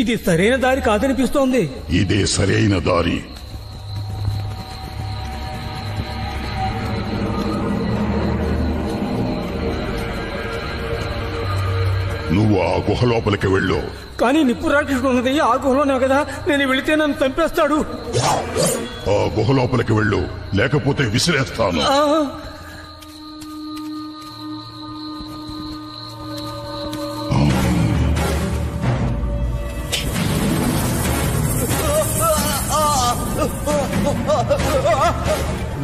ఇది సరైన దారి కాదనిపిస్తోంది. ఇదే సరైన దారి. నువ్వు ఆ గుహ లోపలికి వెళ్ళు. కానీ నిప్పు రాక్షసుడు ఉన్నది ఆ గుహలోనే కదా, నేను వెళితే నన్ను చంపేస్తాడు. ఆ గుహ లోపలికి వెళ్ళు, లేకపోతే విసిరేస్తాను.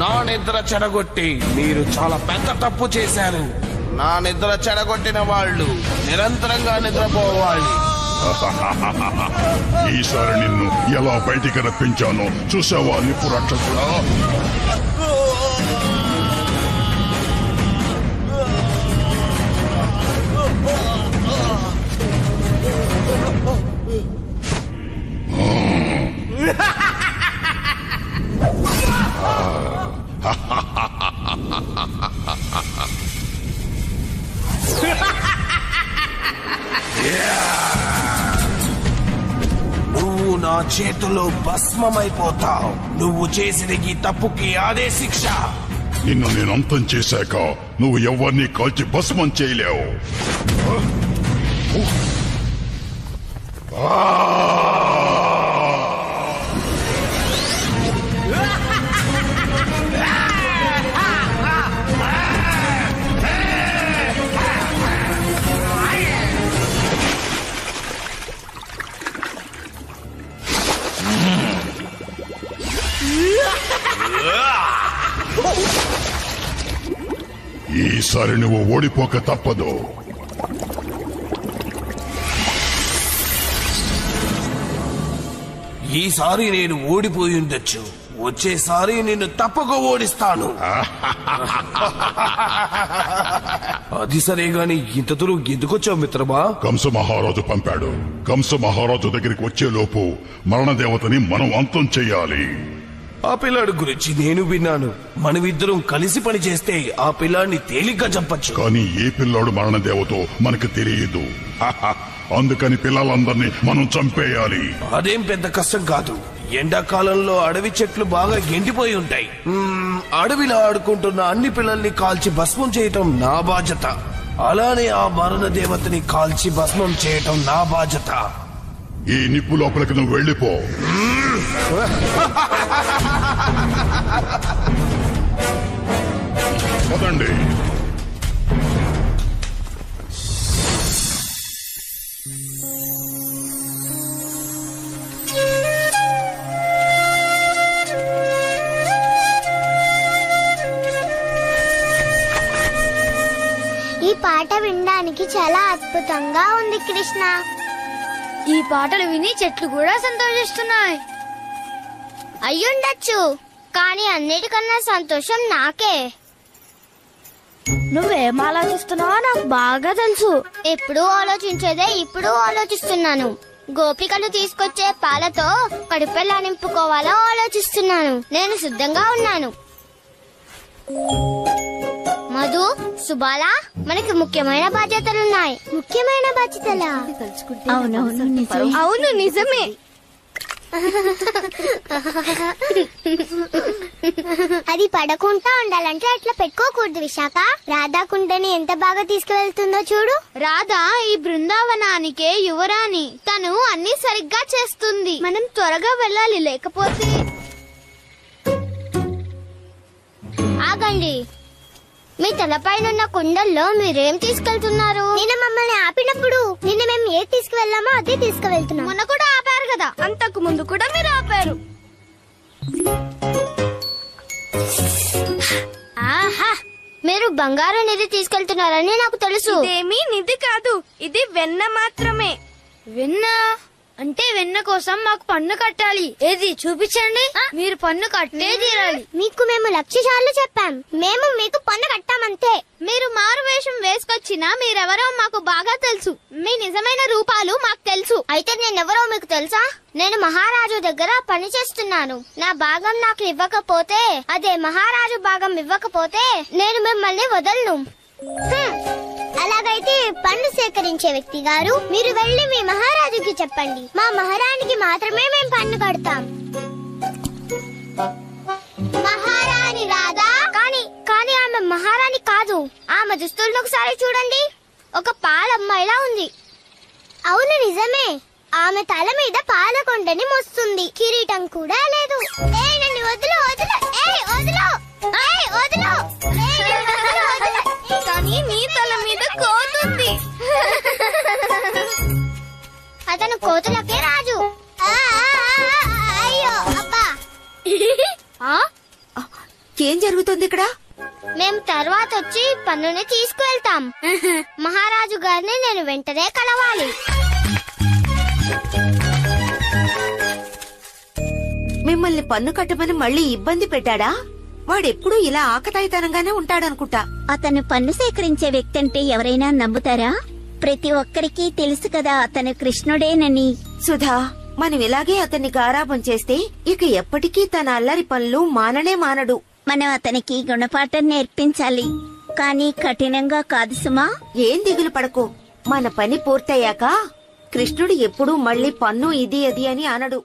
నా నిద్ర చెడగొట్టి మీరు చాలా పెద్ద తప్పు చేశారు. నా నిద్ర చెడగొట్టిన వాళ్ళు నిరంతరంగా నిద్రపోవాలి. ఈసారి నిన్ను ఎలా బయటికి రప్పించానో చూసావా నిప్పు రాక్షసుడా? నువ్వు నా చేతిలో భస్మమైపోతావు. నువ్వు చేసిన ఈ తప్పుకి అదే శిక్ష. నిన్ను నేను అంతం చేశాక నువ్వు ఎవరిని కాల్చి భస్మం చేయలేవు. ఈసారి నువ్వు ఓడిపోక తప్పదు. ఈసారి నేను ఓడిపోయి ఉండొచ్చు, వచ్చేసారి నిన్ను తప్పక ఓడిస్తాను. అది సరే గాని ఇంత దూరం ఎందుకొచ్చావు మిత్రమా? కంస మహారాజు పంపాడు. కంస మహారాజు దగ్గరికి వచ్చేలోపు మరణదేవతని మనం అంతం చెయ్యాలి. ఆ పిల్లాడి గురించి నేను విన్నాను. మనమిద్దరం కలిసి పని చేస్తే ఆ పిల్లాడిని తేలిగ్గా చంపచ్చు. కానీ ఏ పిల్లాడు మరణదేవతో మనకు తెలియదు. అందుకని పిల్లలందరినీ మనం చంపేయాలి. అదేం పెద్ద కష్టం కాదు. ఎండాకాలంలో అడవి చెట్లు బాగా ఎండిపోయి ఉంటాయి. అడవిలో ఆడుకుంటున్న అన్ని పిల్లల్ని కాల్చి భస్మం చేయటం నా బాధ్యత. అలానే ఆ మరణ దేవతని కాల్చి భస్మం చేయటం నా బాధ్యత. ఈ నిప్పు లోపలికి నువ్వు వెళ్ళిపో. పదండి. ఈ పాట వినడానికి చాలా అద్భుతంగా ఉంది కృష్ణ. ఈ పాటలు విని చెట్లు కూడా సంతోషిస్తున్నాయి. అయ్యుండొచ్చు, కానీ అన్నిటికన్నా సంతోషం నాకే. నువ్వేం ఆలోచిస్తున్నావో నాకు బాగా తెలుసు. ఎప్పుడూ ఆలోచించేదే ఇప్పుడు ఆలోచిస్తున్నాను. గోపికలు తీసుకొచ్చే పాలతో కడుపెలా నింపుకోవాలో ఆలోచిస్తున్నాను. నేను సిద్ధంగా ఉన్నాను. మధు, సుబాల, మనకి ముఖ్యమైన బాధ్యతలున్నాయి. ముఖ్యమైన బాధ్యతలా? అవును, నిజమే. అది పడకుండా ఉండాలంటే అట్లా పెట్టుకోకూడదు విశాఖ. రాధా కుండని ఎంత బాగా తీసుకువెళ్తుందో చూడు. రాధా ఈ బృందావనానికే యువరాణి. తను అన్ని సరిగ్గా చేస్తుంది. మనం త్వరగా వెళ్ళాలి, లేకపోతే. ఆగండి, మీ తలపైనున్న కుండల్లో మీరేం తీసుకెళ్తున్నారు? నిన్న మమ్మల్ని ఆపినప్పుడు నిన్న మేము ఏది తీసుకువెళ్ళామో అదే తీసుకువెళ్తున్నాం. మొన్న కూడా ఆపారు కదా, అంతకు ముందు కూడా మీరు ఆపారు. ఆహా, మీరు బంగారు నిధి తీసుకెళ్తున్నారని నాకు తెలుసు. ఇదేమీ నిధి కాదు, ఇది వెన్న మాత్రమే. వెన్న అంటే వెన్న కోసం మాకు పన్ను కట్టాలి. ఏది చూపించండి. మీరు పన్ను కట్టే తీరాలి. మీకు మేము 1,00,000 సార్లు చెప్పాం. మేము మీకు పన్ను కట్టామంతే. మీరు మారు వేసుకొచ్చినా మీరెవరో మాకు బాగా తెలుసు. మీ నిజమైన రూపాలు మాకు తెలుసు. అయితే నేనెవరో మీకు తెలుసా? నేను మహారాజు దగ్గర పని చేస్తున్నాను. నా భాగం నాకు ఇవ్వకపోతే, అదే మహారాజు భాగం ఇవ్వకపోతే నేను మిమ్మల్ని వదలను. అలాగైతే పన్ను సేకరించే వ్యక్తి గారు, మీరు వెళ్లి మీ మహారాజుకి చెప్పండి, మా మహారాణికి మాత్రమే మేము పన్ను కడతాం. మహారాణి రాదా? కానీ ఆమె మహారాణి కాదు. ఆమె దుస్తులను ఒకసారి చూడండి, ఒక పాలమ్మాయిలా ఉంది. అవును, నిజమే. ఆమె తల మీద పాలకొండని మోస్తుంది. కిరీటం కూడా లేదు. నన్ను వదులు వదులు, వదులు, వదులు. కానీ నీ తల మీద కోతుంది. అతను కోతులకే రాజు. అయ్యో అబ్బా. ఏం జరుగుతుంది ఇక్కడ? మేము తర్వాత వచ్చి పన్నుని తీసుకువెళ్తాం. మహారాజు గారిని నేను వెంటనే కలవాలి. మిమ్మల్ని పన్ను కట్టమని మళ్ళీ ఇబ్బంది పెట్టాడా? వాడెప్పుడూ ఇలా ఆకతాయితనంగానే ఉంటాడనుకుంటా. అతను పన్ను సేకరించే వ్యక్తి అంటే ఎవరైనా నమ్ముతారా? ప్రతి ఒక్కరికి తెలుసు కదా అతను కృష్ణుడేనని. సుధా, మనం ఇలాగే అతన్ని గారాబం చేస్తే ఇక ఎప్పటికీ తన అల్లరి పనులు మానడు. మనం అతనికి గుణపాఠం నేర్పించాలి, కానీ కఠినంగా కాదు సుమా. ఏం దిగులు పడకు. మన పని పూర్తయ్యాక కృష్ణుడు ఎప్పుడూ మళ్ళీ పన్ను ఇది అది అని అనడు.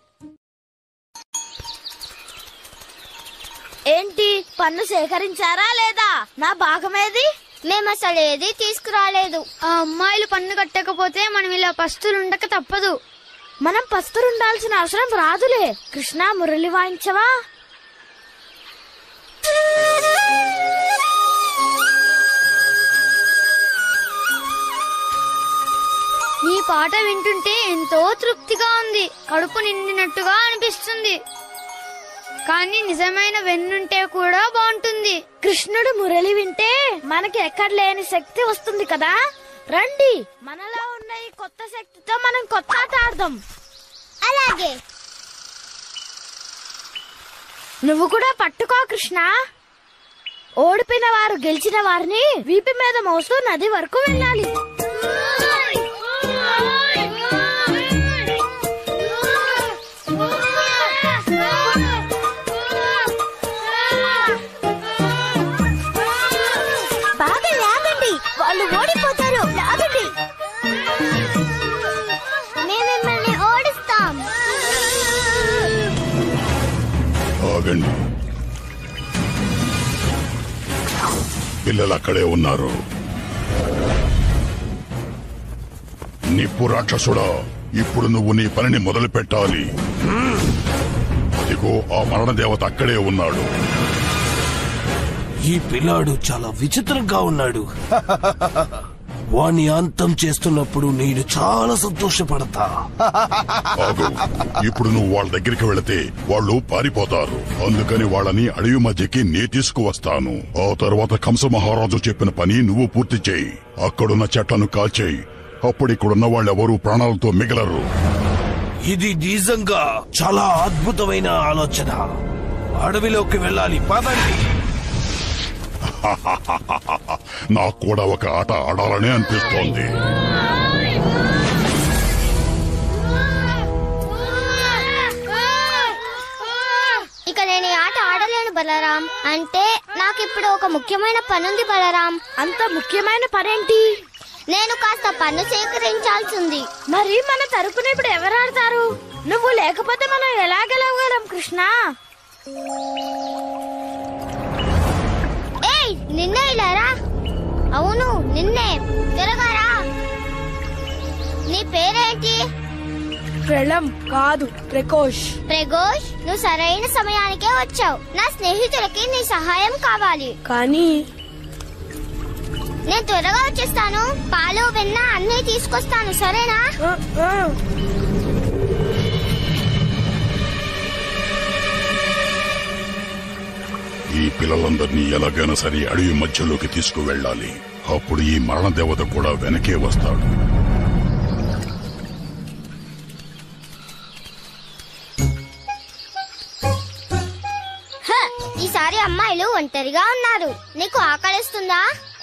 ఏంటి, పన్ను సేకరించారా లేదా? నా భాగమేది? మేము అసలు ఏది తీసుకురాలేదు. ఆ అమ్మాయిలు పన్ను కట్టకపోతే మనం ఇలా పస్తులుండక తప్పదు. మనం పస్తులుండాల్సిన అవసరం రాదులే. కృష్ణ, మురళి వాయించవా? నీ పాట వింటుంటే ఎంతో తృప్తిగా ఉంది. కడుపు నిండినట్టుగా అనిపిస్తుంది. కానీ నిజమైన వెన్నుంటే కూడా బాగుంటుంది. కృష్ణుడు మురళి వింటే మనకి ఎక్కడ లేని శక్తి వస్తుంది కదా. రండి, మనలో ఉన్న ఈ కొత్త శక్తితో మనం కొత్త ఆట ఆడదాం. అలాగే. నువ్వు కూడా పట్టుకో కృష్ణ. ఓడిపోయిన వారు గెలిచిన వారిని వీపు మీద మోస్తూ నది వరకు వెళ్ళాలి. బాగా లాగండి, వాళ్ళు ఓడిపోతారు. లాగండి. మేము మిమ్మల్ని ఓడిస్తాం. ఆగండి, పిల్లలు అక్కడే ఉన్నారు. నిప్పు రాక్షసుడా, ఇప్పుడు నువ్వు నీ పనిని మొదలు పెట్టాలి. అదిగో ఆ మరణ దేవత అక్కడే ఉన్నాడు. ఈ పిల్లాడు చాలా విచిత్రంగా ఉన్నాడు. వాణ్ణి అంతం చేస్తున్నప్పుడు నేను చాలా సంతోషపడతా. ఆగు, ఇప్పుడు నువ్వు వాళ్ళ దగ్గరికి వెళితే వాళ్ళు పారిపోతారు. అందుకని వాళ్ళని అడవి మధ్యకి నే తీసుకువస్తాను. ఆ తర్వాత కంస మహారాజు చెప్పిన పని నువ్వు పూర్తి చేయి. అక్కడున్న చెట్లను కాల్చేయి. అప్పుడు ఇక్కడున్న వాళ్ళెవరూ ప్రాణాలతో మిగలరు. ఇది నిజంగా చాలా అద్భుతమైన ఆలోచన. అడవిలోకి వెళ్ళాలి, పదండి. నాకు కూడా ఒక ఆట ఆడాలనే అనిపిస్తోంది. ఇక నేను ఈ ఆట ఆడలేను బలరాం. అంటే నాకిప్పుడు ఒక ముఖ్యమైన పనుంది బలరాం. అంత ముఖ్యమైన పనేంటి? నేను కాస్త పన్ను సేకరించాల్సింది. మరి మన తరపున ఇప్పుడు ఎవరు ఆడతారు? నువ్వు లేకపోతే మనం ఎలా గెలవగలం కృష్ణ? నిన్నే ఇలారా? అవును, నిన్నే. తిరగారా. నీ పేరేంటి? ప్రళం కాదు, ప్రకోష్. ప్రకోష్, నువ్వు సరైన సమయానికే వచ్చావు. నా స్నేహితులకి నీ సహాయం కావాలి. కానీ నేను త్వరగా వచ్చేస్తాను. పాలు, వెన్న అన్నీ తీసుకొస్తాను, సరేనా? ఈ పిల్లలందరినీ ఎలాగైనా సరే అడవి మధ్యలోకి తీసుకువెళ్ళాలి. అప్పుడు ఈ మరణ దేవత కూడా వెనకే వస్తాడు. ఈసారి అమ్మాయిలు ఒంటరిగా ఉన్నారు. నీకు ఆకలిస్తుందా?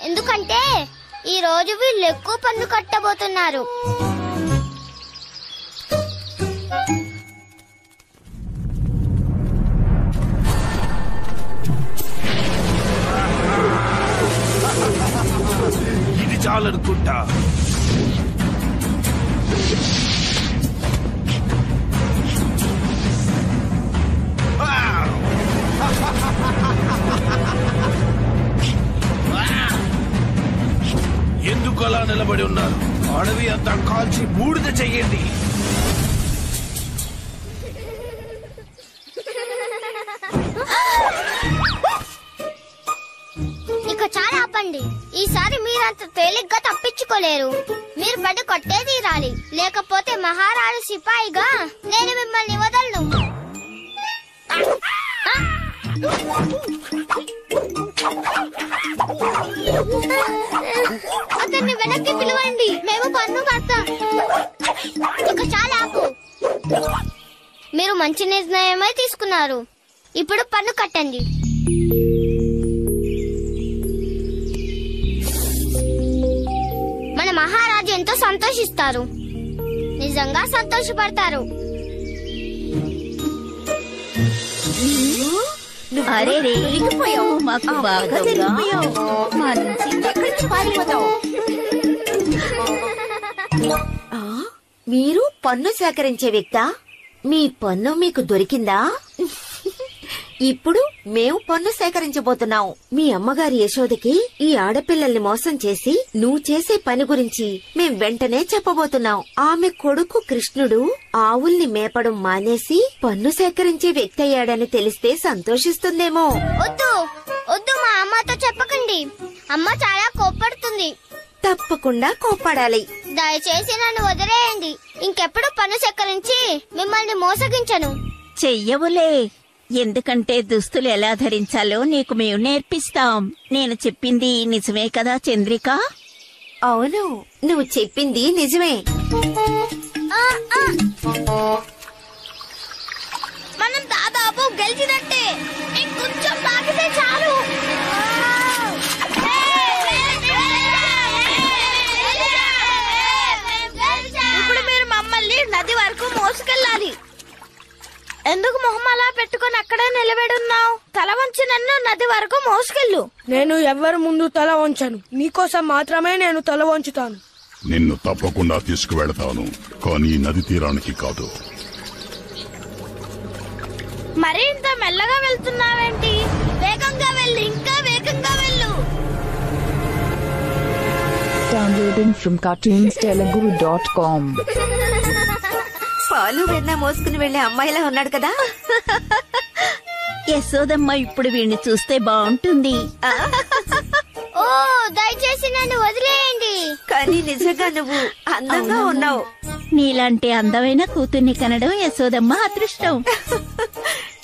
ఎందుకంటే ఈ రోజు వీళ్ళు ఎక్కువ పన్ను కట్టబోతున్నారు. ఇది చాలనుకుంటా. ఎందుకు అలా నిలబడి ఉన్నారు? అడవి అంతా కాల్చి బూడిద చెయ్యండి. ఇక చాలా ఆపండి. ఈసారి మీరంత తేలిగ్గా తప్పించుకోలేరు. మీరు పడి కొట్టే తీరాలి, లేకపోతే మహారాణి సిపాయిగా నేను మిమ్మల్ని వదలను. అతన్ని వెనక్కి పిలవండి, మేము పన్ను కడతాం. ఇక చాలా ఆపు. మీరు మంచి నిర్ణయమే తీసుకున్నారు. ఇప్పుడు పన్ను కట్టండి. మన మహారాజు ఎంతో సంతోషిస్తారు, నిజంగా సంతోషపడతారు. అరే రే, మాకు బాగా మా నుంచి ఎక్కడికి పారిపోతావు? మీరు పన్ను సేకరించే వ్యక్తా? మీ పన్ను మీకు దొరికిందా? ఇప్పుడు మేము పన్ను సేకరించబోతున్నాం. మీ అమ్మగారి యశోదకి ఈ ఆడపిల్లల్ని మోసం చేసి నువ్వు చేసే పని గురించి మేం వెంటనే చెప్పబోతున్నాం. ఆమె కొడుకు కృష్ణుడు ఆవుల్ని మేపడం మానేసి పన్ను సేకరించే వ్యక్తి అయ్యాడని తెలిస్తే సంతోషిస్తుందేమో. వద్దు వద్దు, మా అమ్మతో చెప్పకండి. అమ్మ చాలా కోప్పడుతుంది. తప్పకుండా కోప్పడాలి. దయచేసి నన్ను వదిలేయండి. ఇంకెప్పుడు పన్ను సేకరించి మిమ్మల్ని మోసగించను. చెయ్యవులే, ఎందుకంటే దుస్తులు ఎలా ధరించాలో నీకు మేము నేర్పిస్తాం. నేను చెప్పింది నిజమే కదా చంద్రిక? అవును, నువ్వు చెప్పింది నిజమే. మనం దాదాపు గెలిచినట్టే. ఇంకొంచెం సాగితే చాలు. ఇప్పుడు మీరు మమ్మల్ని నది వరకు మోసుకెళ్ళాలి. ఎందుకు మొహం అలా పెట్టుకుని అక్కడే నిలబెడున్నావు? తల వంచి నన్ను నది వరకు మోసుకెళ్ళు. నేను ఎవరి ముందు తల వంచను. నీకోసం మాత్రమే నేను తల వంచుతాను. నిన్ను తప్పకుండా తీసుకువెళతాను, కానీ నది తీరానికి కాదు. మరి ఇంత మెల్లగా వెళ్తున్నావేంటి? వేగంగా వెళ్ళు, ఇంకా వేగంగా వెళ్ళు. Downloading from cartoonstelugu.com. పాలు వెన్న మోసుకుని వెళ్లే అమ్మాయిలా ఉన్నాడు కదా. యశోదమ్మ ఇప్పుడు వీడిని చూస్తే బాగుంటుంది. ఓ, దయచేసి నన్ను వదిలేయండి. కానీ నిజంగా నువ్వు అందంగా ఉన్నావు. నీలాంటి అందమైన కూతుర్ని కనడం యశోదమ్మ అదృష్టం.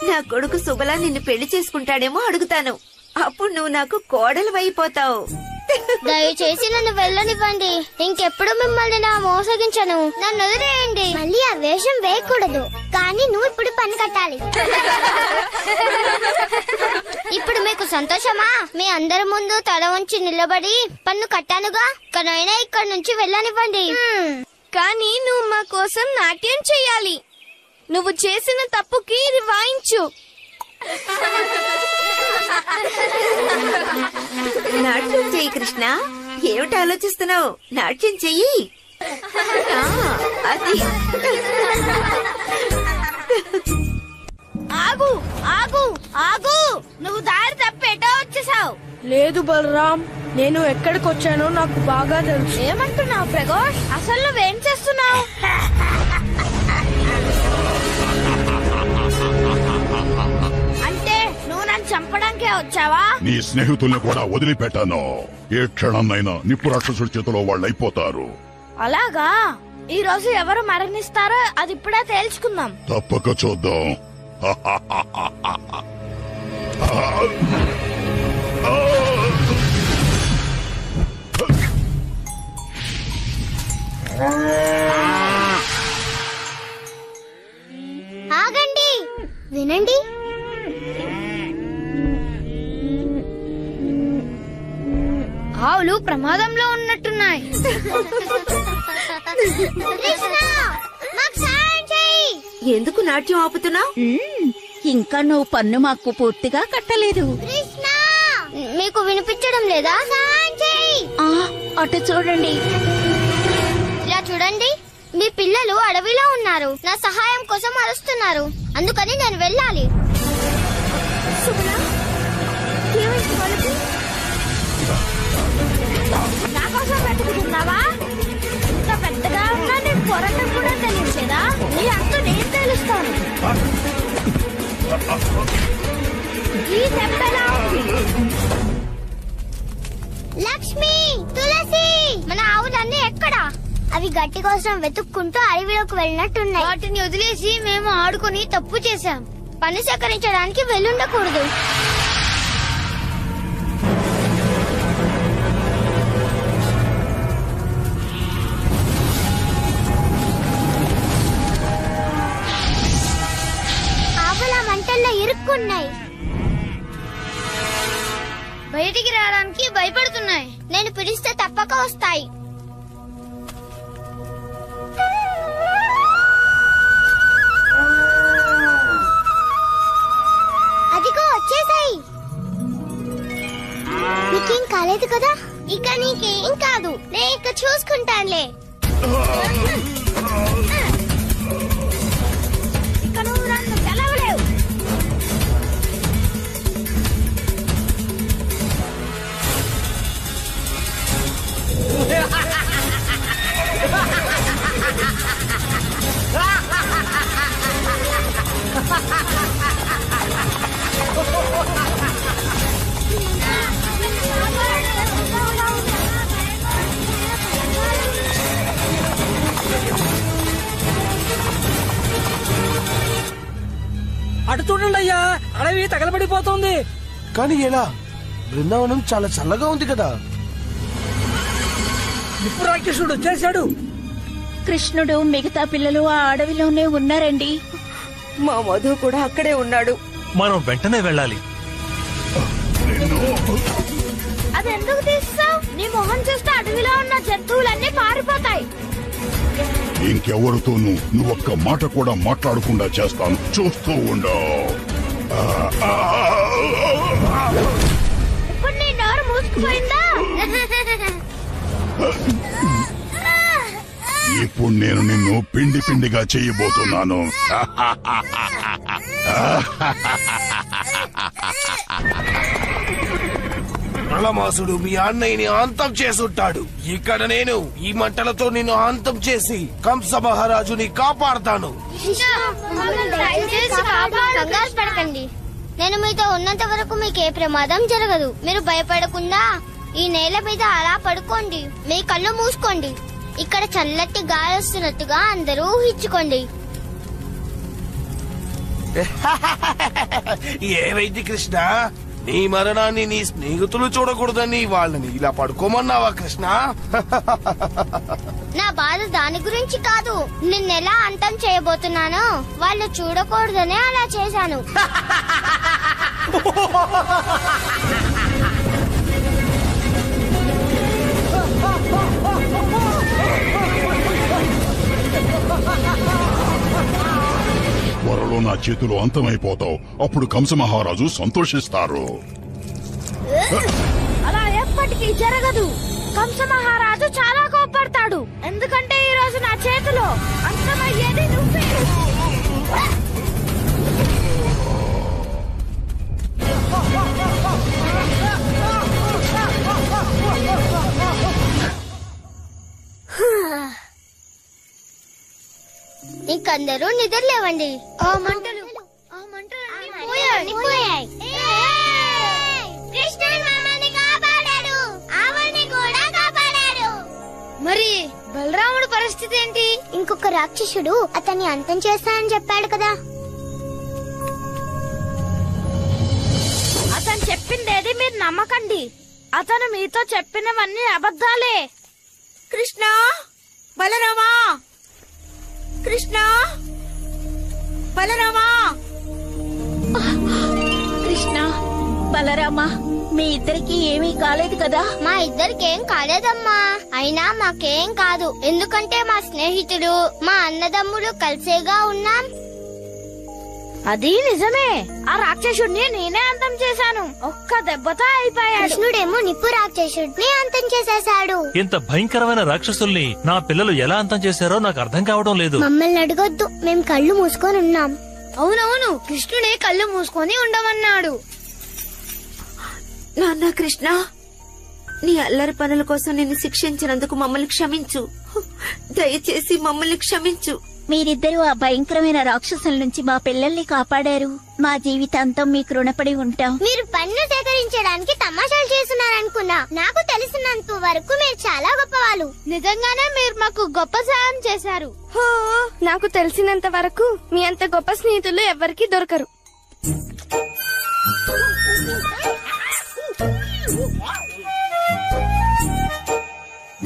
నా కొడుకు శుభలా నిన్ను పెళ్లి చేసుకుంటాడేమో అడుగుతాను. అప్పుడు నువ్వు నాకు కోడలు అయిపోతావు. దయచేసి నన్ను వెళ్ళనివ్వండి. ఇంకెప్పుడు మిమ్మల్ని నా మోసగించను. నన్ను వదిలేయండి. మళ్ళీ ఆ వేషం వేయకూడదు. కానీ నువ్వు ఇప్పుడు పన్ను కట్టాలి. ఇప్పుడు మీకు సంతోషమా? మీ అందరి ముందు తల వంచి నిలబడి పన్ను కట్టానుగా. కనైనా ఇక్కడ నుంచి వెళ్ళనివ్వండి. కానీ నువ్వు మా కోసం నాట్యం చెయ్యాలి. నువ్వు చేసిన తప్పుకి ఇది వాయించు. నాట్యం చెయ్యి కృష్ణ. ఏమిటి ఆలోచిస్తున్నావు? నాట్యం చెయ్యి. అది ఆగు ఆగు ఆగు, నువ్వు దారి తప్పేటో వచ్చేసావు. లేదు బలరాం, నేను ఎక్కడికి వచ్చానో నాకు బాగా తెలుసు. ఏమంటున్నావు ప్రగోష్? అసలు నువ్వేం చేస్తున్నావు? అంటే నువ్వు నన్ను చంపడానికే వచ్చావా? నీ స్నేహితుల్ని కూడా వదిలిపెట్టాను. ఏ క్షణంనైనా నిప్పు రాక్షసుడి చేతిలో వాళ్ళు అయిపోతారు. అలాగా? ఈ రోజు ఎవరు మరణిస్తారో అది ఇప్పుడే తేల్చుకుందాం. తప్పక చూద్దాం. ఆగండి, వినండి. ఆవులు ప్రమాదంలో ఉన్నట్టున్నాయి. కృష్ణ, మాకు సాయం చెయ్యి. ఎందుకు నాట్యం ఆపుతున్నావు? ఇంకా నువ్వు పన్ను మాకు పూర్తిగా కట్టలేదు. కృష్ణ, మీకు వినిపించడం లేదా? సాయం చెయ్యి. అటు చూడండి. ఇలా చూడండి, మీ పిల్లలు అడవిలో ఉన్నారు. నా సహాయం కోసం అరుస్తున్నారు. అందుకని నేను వెళ్ళాలి. నా కోసం వెతుకుతున్నావా? ఇంత పెద్దగా ఉన్నా నేను కొరటం కూడా తెలియదా? నీ అంత నేను తెలుస్తాను. ఈ దెబ్బలా ఉంది. లక్ష్మి, తులసి, మన ఆవులన్నీ ఎక్కడా? అవి గట్టి కోసం వెతుక్కుంటూ అడవిలోకి వెళ్ళినట్టున్నాయి. వాటిని వదిలేసి మేము ఆడుకుని తప్పు చేశాం. పని సేకరించడానికి వెళ్ళుండకూడదు. ఆవుల మంటల్లో ఇరుక్కున్నాయి. బయటికి రావడానికి భయపడుతున్నాయి. నేను పిలిస్తే తప్పక వస్తాయి. అదిగో వచ్చేసాయి. నీకేం కాలేదు కదా? ఇక నీకేం కాదు. నేను ఇక చూసుకుంటానులే. ఇక నువ్వు నన్ను గెలవలేవు. అటు చూడండి అయ్యా, అడవి తగలబడిపోతుంది. కానీ ఎలా? బృందావనం చాలా చల్లగా ఉంది కదా. నిప్పు రాక్షసుడు వచ్చేశాడు. కృష్ణుడు మిగతా పిల్లలు ఆ అడవిలోనే ఉన్నారండి. మా మధు కూడా అక్కడే ఉన్నాడు. మనం వెంటనే వెళ్ళాలి. అదెందుకు తీస్తావు? నీ మొహం చూస్తే అడవిలో ఉన్న జంతువులన్నీ పారిపోతాయి. ఇంకెవరితోనూ నువ్వొక్క మాట కూడా మాట్లాడకుండా చేస్తాను. చూస్తూ ఉండవు. ఇప్పుడు నీ నోరు మూసుకుపోయిందా? ఇప్పుడు నేను నిన్ను పిండి పిండిగా చేయబోతున్నాను. ప్రళమాసుడు మీ అన్నయ్యని అంతం చేసుంటాడు. ఇక్కడ నేను ఈ మంటలతో నిన్ను అంతం చేసి కంస మహారాజుని కాపాడతాను. కంగారు పడకండి. నేను మీతో ఉన్నంత వరకు మీకే ప్రమాదం జరగదు. మీరు భయపడకుండా ఈ నేల మీద అలా పడుకోండి. మీ కళ్ళు మూసుకోండి. ఇక్కడ చల్లటి గాలి వస్తున్నట్టుగా అందరూ ఊహించుకోండి. ఏమైంది కృష్ణ? నీ మరణాన్ని నీ స్నేహితులు చూడకూడదని వాళ్ళని ఇలా పడుకోమన్నావా కృష్ణ? నా బాధ దాని గురించి కాదు. నిన్నెలా అంతం చేయబోతున్నానో వాళ్ళు చూడకూడదనే అలా చేశాను. త్వరలో నా చేతిలో అంతమైపోతావు. అప్పుడు కంస మహారాజు సంతోషిస్తారు. అలా ఎప్పటికీ జరగదు. కంస మహారాజు చాలా కోపడతాడు. ఎందుకంటే ఈ రోజు నా చేతిలో అంతమయ్యేది నువ్వే. ఇంకందరూ నిద్రలేవండి. ఆ మంటలు పోయాయి. కృష్ణుడు మమ్మల్ని కాపాడాడు. ఆవుల్ని కూడా కాపాడాడు. మరి బలరాముడు పరిస్థితి ఏంటి? ఇంకొక రాక్షసుడు అతన్ని అంతం చేస్తానని చెప్పాడు కదా. అతను చెప్పిందేది మీరు నమ్మకండి. అతను మీతో చెప్పినవన్నీ అబద్ధాలే. కృష్ణ, బలరామా, కృష్ణ, బలరామా. కృష్ణ, బలరామా, మీ ఇద్దరికి ఏమీ కాలేదు కదా? మా ఇద్దరికేం కాలేదమ్మా. అయినా మాకేం కాదు, ఎందుకంటే మా స్నేహితులు, మా అన్నదమ్ములు కలిసేగా ఉన్నాం. అది నిజమే. ఆ రాక్షసుడిని నేనే అంతం చేశాను. ఒక్క దెబ్బతో అయిపోయాడు. కృష్ణుడేమో నిప్పు రాక్షసుడిని అంతం చేసేశాడు. ఇంత భయంకరమైన రాక్షసుల్ని నా పిల్లలు ఎలా అంతం చేశారో నాకు అర్థం కావడం లేదు. మమ్మల్ని అడగొద్దు, మేము కళ్ళు మూసుకొని ఉన్నాం. అవునవును, కృష్ణుడే కళ్ళు మూసుకొని ఉండమన్నాడు. నాన్న కృష్ణ, నీ అల్లరి పనుల కోసం నిన్ను శిక్షించినందుకు మమ్మల్ని క్షమించు. దయచేసి మమ్మల్ని క్షమించు. మీరిద్దరూ ఆ భయంకరమైన రాక్షసుల నుంచి మా పిల్లల్ని కాపాడారు. మా జీవితాంతం మీకు రుణపడి ఉంటాం. మీరు పన్ను సేకరించడానికి తమాషాలు చేస్తున్నారనుకున్నా. నాకు తెలిసినంత వరకు మీరు చాలా గొప్పవాళ్ళు. నిజంగానే మీరు మాకు గొప్ప సాయం చేశారు. నాకు తెలిసినంత వరకు మీ అంత గొప్ప స్నేహితులు ఎవరికీ దొరకరు.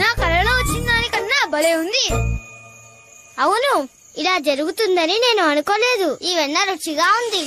నా కళలో వచ్చిన దానికన్నా భలే ఉంది. అవును, ఇలా జరుగుతుందని నేను అనుకోలేదు. ఈ వెన్న రుచిగా ఉంది.